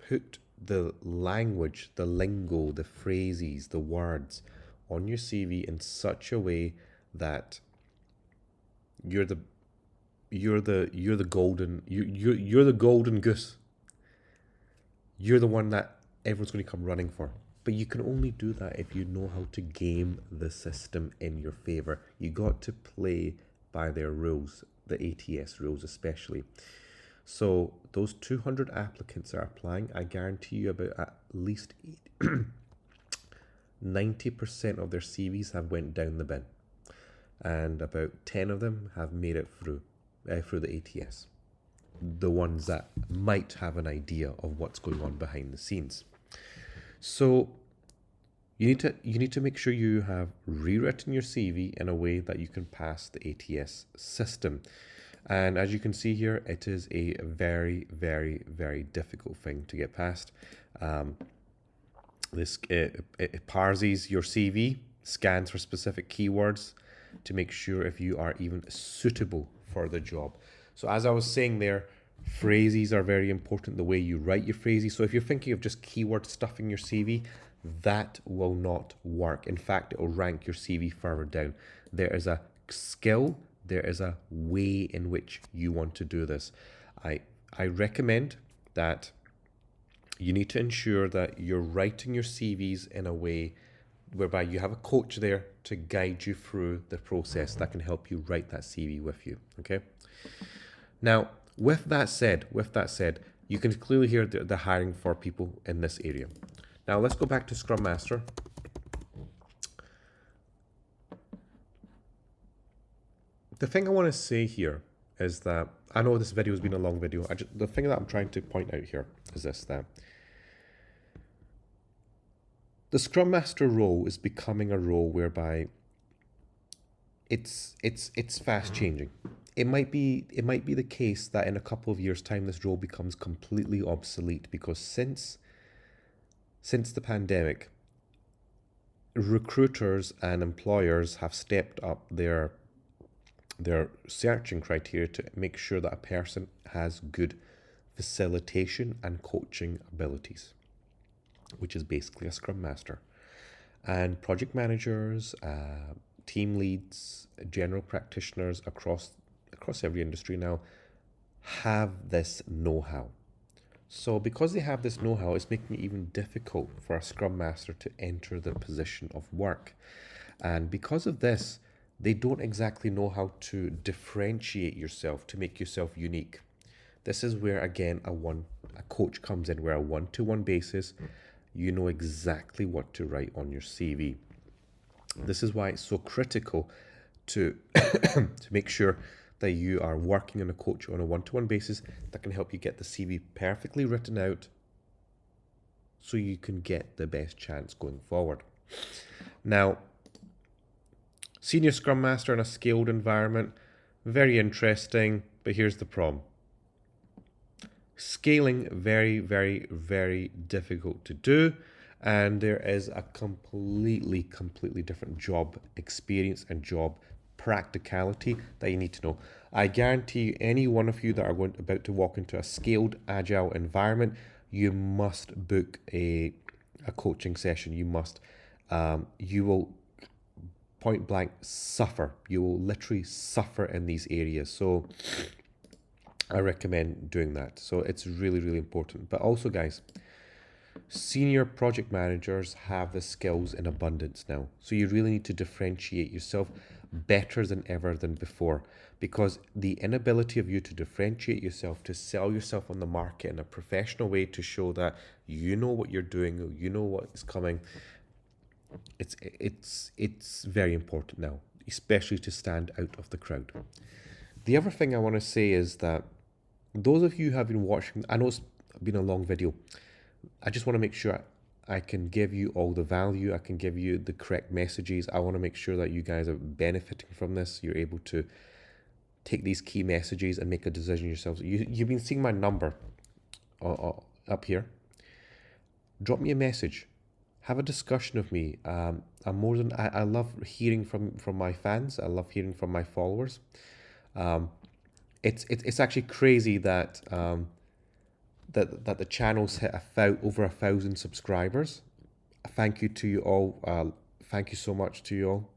put the language, the lingo, the phrases, the words on your CV in such a way that you're the golden goose. You're the one that everyone's going to come running for. But you can only do that if you know how to game the system in your favor. You got to play by their rules, the ATS rules especially. So those 200 applicants are applying. I guarantee you about at least 90% of their CVs have went down the bin, and about 10 of them have made it through the ATS. The ones that might have an idea of what's going on behind the scenes. So you need to make sure you have rewritten your CV in a way that you can pass the ATS system. And as you can see here, it is a very, very, very difficult thing to get past. It parses your CV, scans for specific keywords to make sure if you are even suitable for the job. So as I was saying there, phrases are very important, the way you write your phrases. So if you're thinking of just keyword stuffing your CV, that will not work. In fact, it will rank your CV further down. There is a skill, there is a way in which you want to do this. I recommend that you need to ensure that you're writing your CVs in a way whereby you have a coach there to guide you through the process that can help you write that CV with you. Okay. Now, with that said, you can clearly hear the hiring for people in this area. Now, let's go back to Scrum Master. The thing I want to say here is that, I know this video has been a long video. The thing that I'm trying to point out here is this, that the Scrum Master role is becoming a role whereby it's fast changing. It might be the case that in a couple of years' time this role becomes completely obsolete, because since the pandemic, recruiters and employers have stepped up their searching criteria to make sure that a person has good facilitation and coaching abilities, which is basically a Scrum Master. And project managers, team leads, general practitioners across every industry now have this know-how. So because they have this know-how, it's making it even difficult for a Scrum Master to enter the position of work. And because of this, they don't exactly know how to differentiate yourself, to make yourself unique. This is where, again, a coach comes in, where a one-to-one basis, you know exactly what to write on your CV. This is why it's so critical to to make sure that you are working on a coach on a one-to-one basis that can help you get the CV perfectly written out so you can get the best chance going forward. Now, Senior Scrum Master in a scaled environment, very interesting, but here's the problem. Scaling, very, very, very difficult to do, and there is a completely different job experience and job practicality that you need to know. I guarantee you, any one of you that are about to walk into a scaled agile environment, you must book a coaching session. You will point blank suffer. You will literally suffer in these areas. So I recommend doing that. So it's really, really important. But also, guys, senior project managers have the skills in abundance now. So you really need to differentiate yourself better than ever than before, because the inability of you to differentiate yourself, to sell yourself on the market in a professional way, to show that you know what you're doing, you know what's coming, it's very important now, especially to stand out of the crowd. The other thing I want to say is that those of you who have been watching, I know it's been a long video, I just want to make sure I can give you all the value, I can give you the correct messages. I want to make sure that you guys are benefiting from this. You're able to take these key messages and make a decision yourselves. You've been seeing my number up here. Drop me a message. Have a discussion with me. I love hearing from my fans. I love hearing from my followers. It's actually crazy that that the channel's hit over 1,000 subscribers. Thank you to you all. Thank you so much to you all.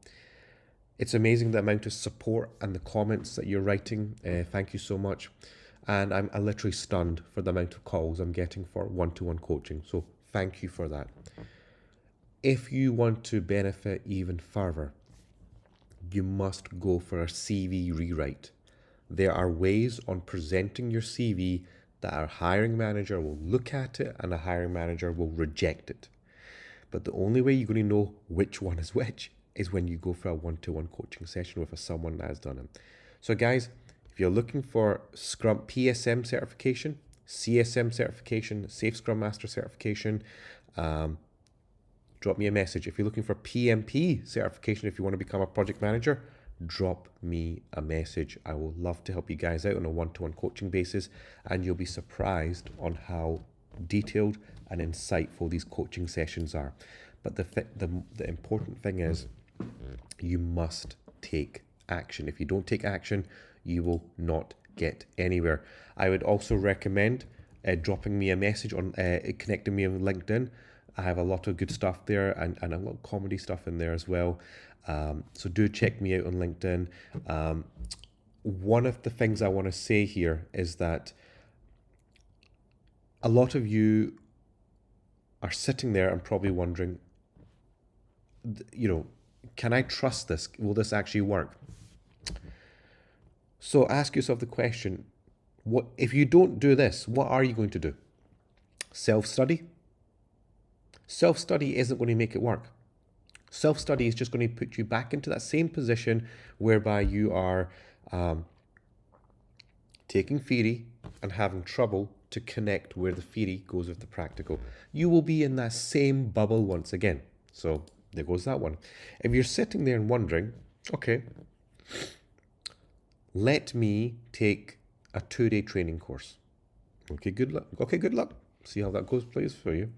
It's amazing the amount of support and the comments that you're writing. Thank you so much. And I'm literally stunned for the amount of calls I'm getting for one-to-one coaching. So thank you for that. If you want to benefit even further, you must go for a CV rewrite. There are ways on presenting your CV that a hiring manager will look at it and a hiring manager will reject it. But the only way you're going to know which one is which is when you go for a one-to-one coaching session with someone that has done it. So guys, if you're looking for Scrum PSM certification, CSM certification, Safe Scrum Master certification, drop me a message. If you're looking for PMP certification, if you want to become a project manager, drop me a message. I will love to help you guys out on a one-to-one coaching basis, and you'll be surprised on how detailed and insightful these coaching sessions are. But the important thing is you must take action. If you don't take action, you will not get anywhere. I would also recommend dropping me a message on connecting me on LinkedIn. I have a lot of good stuff there and a lot of comedy stuff in there as well. So do check me out on LinkedIn. One of the things I want to say here is that a lot of you are sitting there and probably wondering, can I trust this? Will this actually work? So ask yourself the question, what if you don't do this, what are you going to do? Self-study? Self-study isn't going to make it work. Self-study is just going to put you back into that same position whereby you are taking theory and having trouble to connect where the theory goes with the practical. You will be in that same bubble once again. So there goes that one. If you're sitting there and wondering, okay, let me take a 2-day training course. Okay, good luck. See how that goes, please, for you.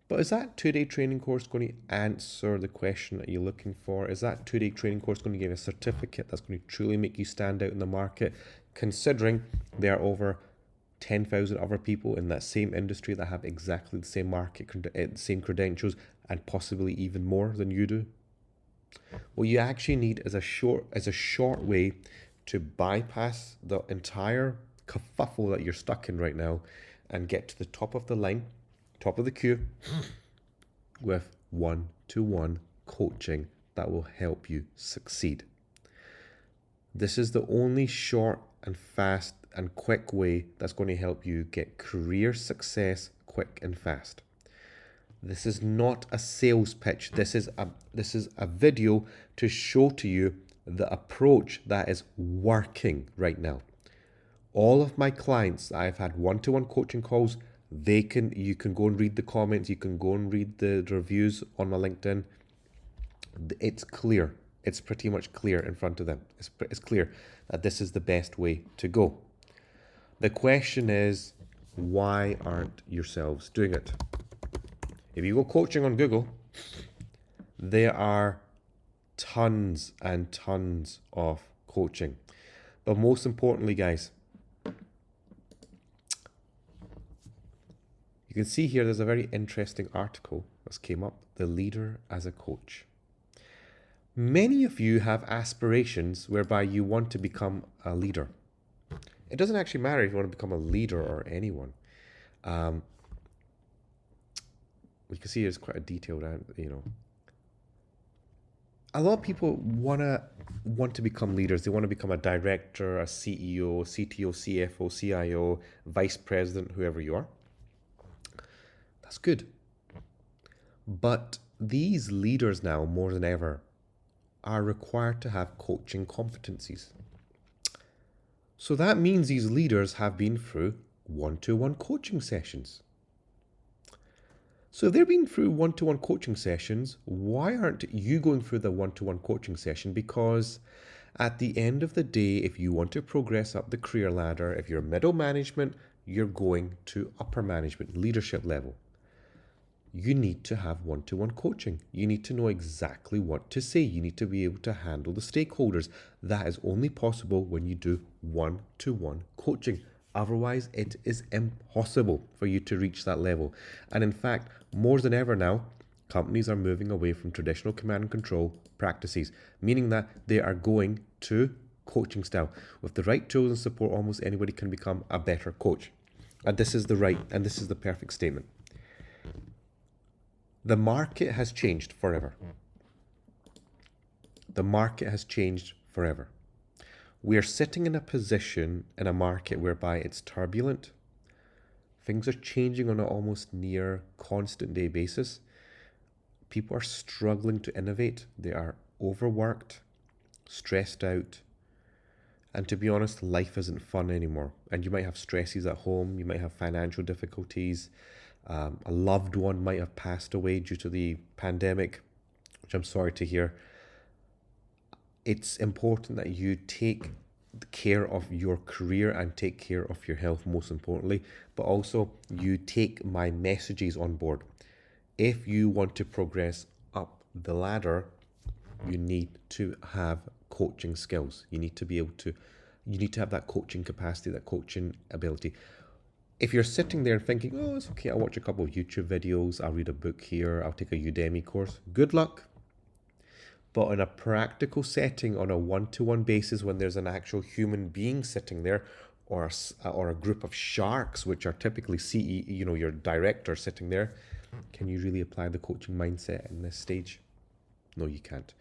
But is that 2-day training course going to answer the question that you're looking for? Is that 2-day training course going to give you a certificate that's going to truly make you stand out in the market, considering there are over 10,000 other people in that same industry that have exactly the same same credentials, and possibly even more than you do? What you actually need is a short way to bypass the entire kerfuffle that you're stuck in right now and get to the top of the line, top of the queue, with one-to-one coaching that will help you succeed. This is the only short and fast and quick way that's going to help you get career success quick and fast. This is not a sales pitch. This is a video to show to you the approach that is working right now. All of my clients that I've had one-to-one coaching calls, you can go and read the comments, you can go and read the reviews on my LinkedIn. It's clear. It's pretty much clear in front of them. It's clear that this is the best way to go. The question is, why aren't yourselves doing it? If you go coaching on Google, there are tons and tons of coaching. But most importantly, guys, you can see here there's a very interesting article that's came up, The Leader as a Coach. Many of you have aspirations whereby you want to become a leader. It doesn't actually matter if you want to become a leader or anyone. You can see it's quite a detailed, a lot of people want to become leaders. They want to become a director, a CEO, CTO, CFO, CIO, vice president, whoever you are. That's good. But these leaders now, more than ever, are required to have coaching competencies. So that means these leaders have been through one-to-one coaching sessions. So if they're being through one-to-one coaching sessions, why aren't you going through the one-to-one coaching session? Because at the end of the day, if you want to progress up the career ladder, if you're middle management, you're going to upper management, leadership level. You need to have one-to-one coaching. You need to know exactly what to say. You need to be able to handle the stakeholders. That is only possible when you do one-to-one coaching. Otherwise, it is impossible for you to reach that level. And in fact, more than ever now, companies are moving away from traditional command and control practices, meaning that they are going to coaching style. With the right tools and support, almost anybody can become a better coach. And this is the perfect statement. The market has changed forever. The market has changed forever. We are sitting in a position in a market whereby it's turbulent. Things are changing on an almost near constant day basis. People are struggling to innovate. They are overworked, stressed out. And to be honest, life isn't fun anymore. And you might have stresses at home. You might have financial difficulties. A loved one might have passed away due to the pandemic, which I'm sorry to hear. It's important that you take care of your career and take care of your health, most importantly, but also you take my messages on board. If you want to progress up the ladder, you need to have coaching skills. You need to have that coaching capacity, that coaching ability. If you're sitting there thinking, oh, it's okay, I'll watch a couple of YouTube videos, I'll read a book here, I'll take a Udemy course, good luck. But in a practical setting, on a one-to-one basis, when there's an actual human being sitting there, or a group of sharks, which are typically your director sitting there, can you really apply the coaching mindset in this stage? No, you can't.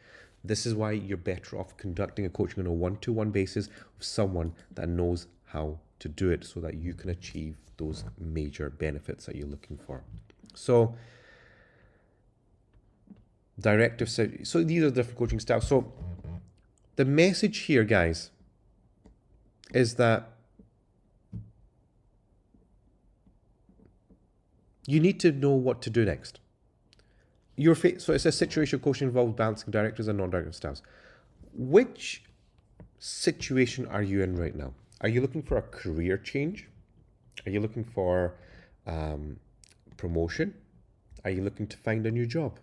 This is why you're better off conducting a coaching on a one-to-one basis with someone that knows how to do it, so that you can achieve those major benefits that you're looking for. So so these are different coaching styles. So the message here, guys, is that you need to know what to do next. So it's a situational coaching involves balancing directors and non-directive styles. Which situation are you in right now? Are you looking for a career change? Are you looking for promotion? Are you looking to find a new job?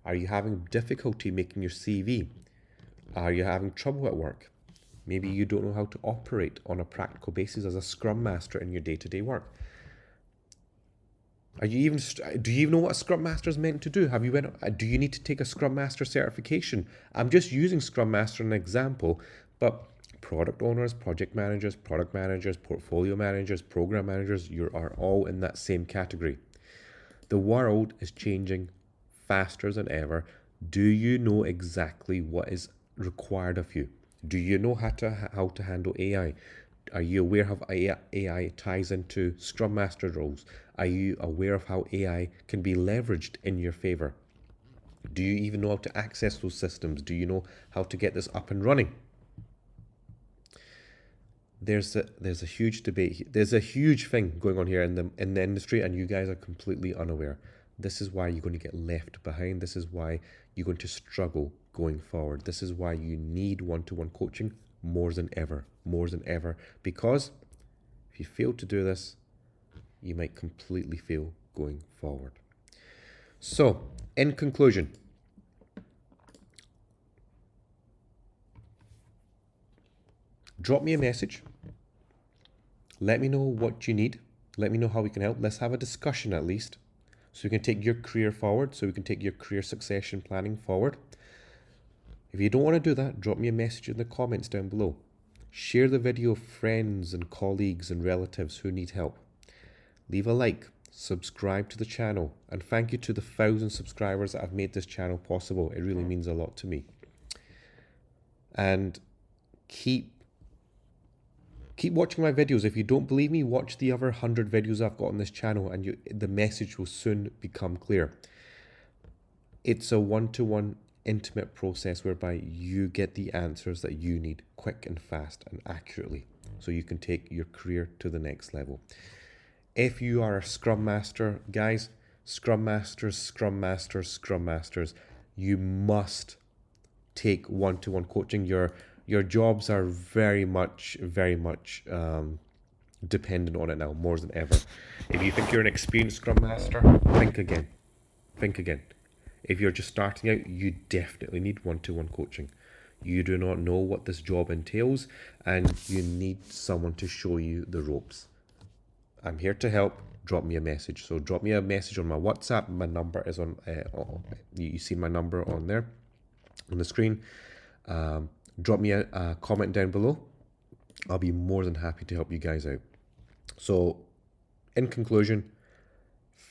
Are you having difficulty making your CV? Are you having trouble at work? Maybe you don't know how to operate on a practical basis as a Scrum Master in your day-to-day work. Do you even know what a Scrum Master is meant to do? Do you need to take a Scrum Master certification? I'm just using Scrum Master as an example, but product owners, project managers, product managers, portfolio managers, program managers, you are all in that same category. The world is changing faster than ever. Do you know exactly what is required of you? Do you know how to handle AI? Are you aware of how AI ties into Scrum Master roles? Are you aware of how AI can be leveraged in your favor? Do you even know how to access those systems? Do you know how to get this up and running? There's a huge debate. There's a huge thing going on here in the industry, and you guys are completely unaware. This is why you're going to get left behind. This is why you're going to struggle going forward. This is why you need one-to-one coaching more than ever, because if you fail to do this, you might completely fail going forward. So, in conclusion, drop me a message. Let me know what you need. Let me know how we can help. Let's have a discussion at least, so we can take your career forward, so we can take your career succession planning forward. If you don't want to do that, drop me a message in the comments down below. Share the video with friends and colleagues and relatives who need help. Leave a like. subscribe to the channel. And thank you to the 1,000 subscribers that have made this channel possible. It really means a lot to me. And keep watching my videos. If you don't believe me, watch the other 100 videos I've got on this channel and the message will soon become clear. It's a one-to-one intimate process whereby you get the answers that you need quick and fast and accurately so you can take your career to the next level. If you are a Scrum Master, guys, Scrum Masters, Scrum Masters, Scrum Masters, you must take one-to-one coaching. Your jobs are very much dependent on it now, more than ever. If you think you're an experienced Scrum Master, think again. Think again. If you're just starting out, you definitely need one-to-one coaching. You do not know what this job entails, and you need someone to show you the ropes. I'm here to help. Drop me a message. So drop me a message on my WhatsApp. My number is on, you see my number on there on the screen. Drop me a comment down below. I'll be more than happy to help you guys out. So in conclusion,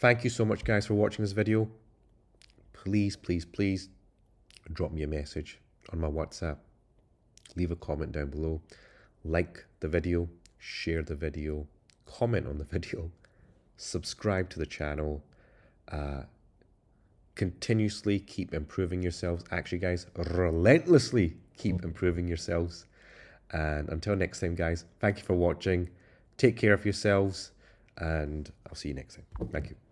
thank you so much guys for watching this video. Please, please, please drop me a message on my WhatsApp. Leave a comment down below. Like the video, share the video, comment on the video, subscribe to the channel. Continuously keep improving yourselves. Actually, guys, relentlessly keep improving yourselves. And until next time, guys, thank you for watching. Take care of yourselves, and I'll see you next time. Thank you.